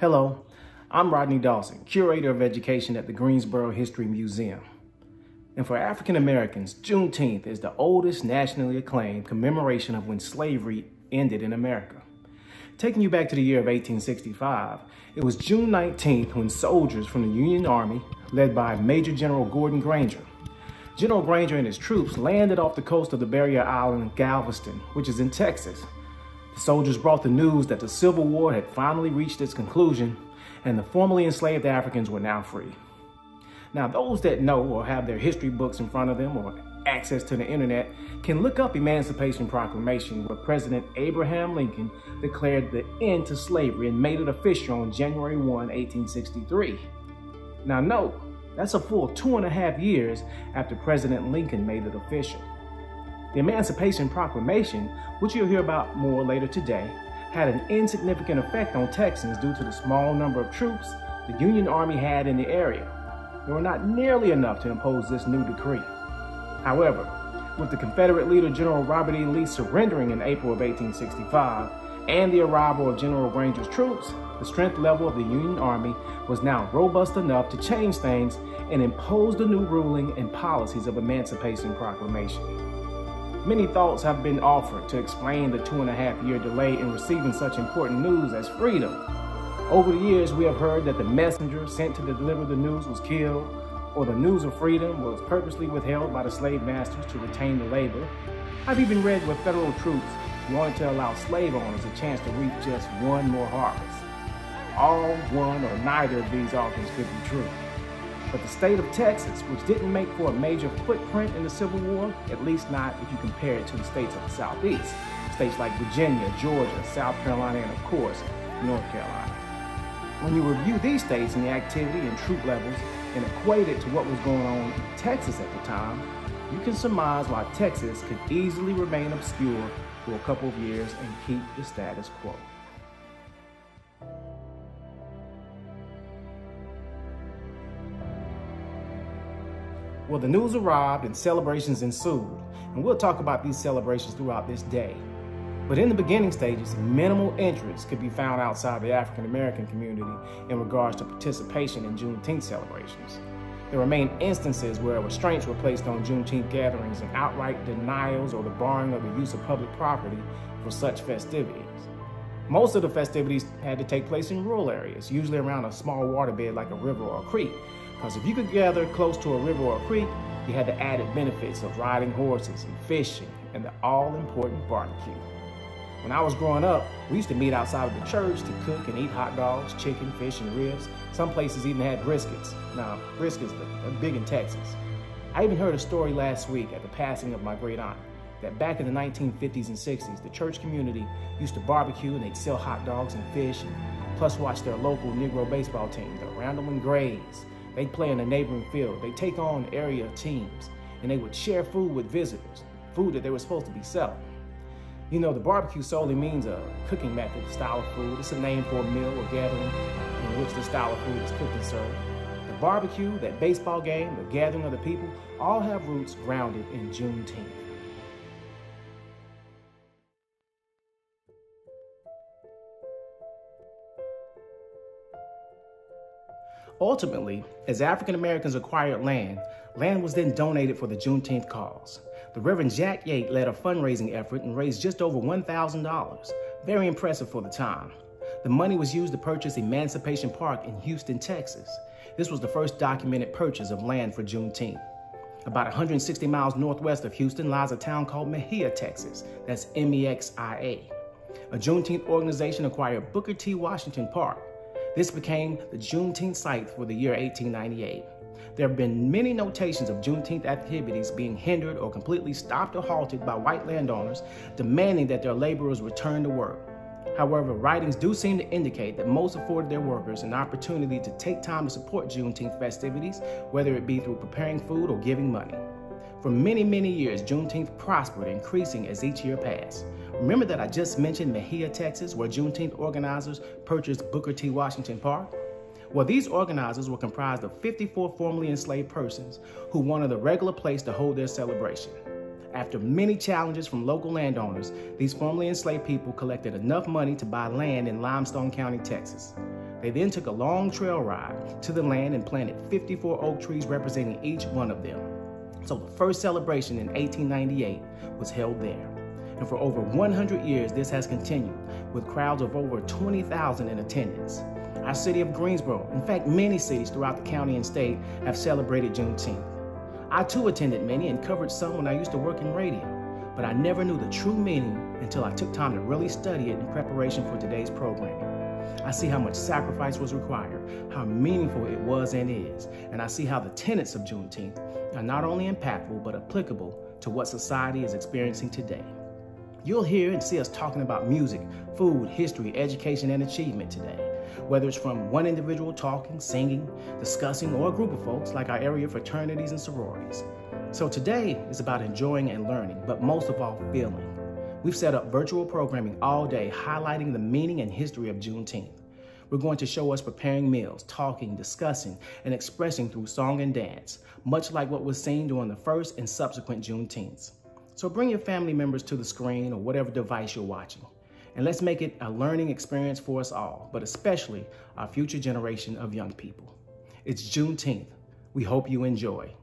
Hello, I'm Rodney Dawson, Curator of Education at the Greensboro History Museum. And for African Americans, Juneteenth is the oldest nationally acclaimed commemoration of when slavery ended in America. Taking you back to the year of 1865, it was June 19th when soldiers from the Union Army, led by Major General Gordon Granger, General Granger and his troops landed off the coast of the barrier island Galveston, which is in Texas. The soldiers brought the news that the Civil War had finally reached its conclusion and the formerly enslaved Africans were now free. Now, those that know or have their history books in front of them or access to the internet can look up Emancipation Proclamation, where President Abraham Lincoln declared the end to slavery and made it official on January 1, 1863. Now note, that's a full 2.5 years after President Lincoln made it official. The Emancipation Proclamation, which you'll hear about more later today, had an insignificant effect on Texans due to the small number of troops the Union Army had in the area. There were not nearly enough to impose this new decree. However, with the Confederate leader General Robert E. Lee surrendering in April of 1865 and the arrival of General Granger's troops, the strength level of the Union Army was now robust enough to change things and impose the new ruling and policies of Emancipation Proclamation. Many thoughts have been offered to explain the 2.5-year delay in receiving such important news as freedom. Over the years, we have heard that the messenger sent to deliver the news was killed, or the news of freedom was purposely withheld by the slave masters to retain the labor. I've even read where federal troops wanted to allow slave owners a chance to reap just one more harvest. All, one, or neither of these authors could be true. But the state of Texas, which didn't make for a major footprint in the Civil War, at least not if you compare it to the states of the Southeast, states like Virginia, Georgia, South Carolina, and of course, North Carolina. When you review these states and the activity and troop levels and equate it to what was going on in Texas at the time, you can surmise why Texas could easily remain obscure for a couple of years and keep the status quo. Well, the news arrived and celebrations ensued, and we'll talk about these celebrations throughout this day. But in the beginning stages, minimal interest could be found outside the African American community in regards to participation in Juneteenth celebrations. There remain instances where restraints were placed on Juneteenth gatherings and outright denials or the barring of the use of public property for such festivities. Most of the festivities had to take place in rural areas, usually around a small waterbed like a river or a creek, because if you could gather close to a river or a creek, you had the added benefits of riding horses and fishing and the all-important barbecue. When I was growing up, we used to meet outside of the church to cook and eat hot dogs, chicken, fish, and ribs. Some places even had briskets. Now, briskets are big in Texas. I even heard a story last week at the passing of my great aunt, that back in the 1950s and 60s, the church community used to barbecue and they'd sell hot dogs and fish, and plus watch their local Negro baseball team, the Randleman Grays. They'd play in a neighboring field. They'd take on area teams, and they would share food with visitors, food that they were supposed to be selling. You know, the barbecue solely means a cooking method, style of food. It's a name for a meal or gathering in which the style of food is cooked and served. The barbecue, that baseball game, the gathering of the people, all have roots grounded in Juneteenth. Ultimately, as African Americans acquired land, land was then donated for the Juneteenth cause. The Reverend Jack Yates led a fundraising effort and raised just over $1,000. Very impressive for the time. The money was used to purchase Emancipation Park in Houston, Texas. This was the first documented purchase of land for Juneteenth. About 160 miles northwest of Houston lies a town called Mexia, Texas. That's M-E-X-I-A. A Juneteenth organization acquired Booker T. Washington Park. This became the Juneteenth site for the year 1898. There have been many notations of Juneteenth activities being hindered or completely stopped or halted by white landowners demanding that their laborers return to work. However, writings do seem to indicate that most afforded their workers an opportunity to take time to support Juneteenth festivities, whether it be through preparing food or giving money. For many, many years, Juneteenth prospered, increasing as each year passed. Remember that I just mentioned Mexia, Texas, where Juneteenth organizers purchased Booker T. Washington Park? Well, these organizers were comprised of 54 formerly enslaved persons who wanted a regular place to hold their celebration. After many challenges from local landowners, these formerly enslaved people collected enough money to buy land in Limestone County, Texas. They then took a long trail ride to the land and planted 54 oak trees representing each one of them. So the first celebration in 1898 was held there. And for over 100 years, this has continued with crowds of over 20,000 in attendance. Our city of Greensboro, in fact, many cities throughout the county and state have celebrated Juneteenth. I too attended many and covered some when I used to work in radio, but I never knew the true meaning until I took time to really study it in preparation for today's programming. I see how much sacrifice was required, how meaningful it was and is, and I see how the tenets of Juneteenth are not only impactful, but applicable to what society is experiencing today. You'll hear and see us talking about music, food, history, education, and achievement today. Whether it's from one individual talking, singing, discussing, or a group of folks like our area fraternities and sororities. So today is about enjoying and learning, but most of all, feeling. We've set up virtual programming all day highlighting the meaning and history of Juneteenth. We're going to show us preparing meals, talking, discussing, and expressing through song and dance, much like what was seen during the first and subsequent Juneteenths. So bring your family members to the screen or whatever device you're watching, and let's make it a learning experience for us all, but especially our future generation of young people. It's Juneteenth. We hope you enjoy.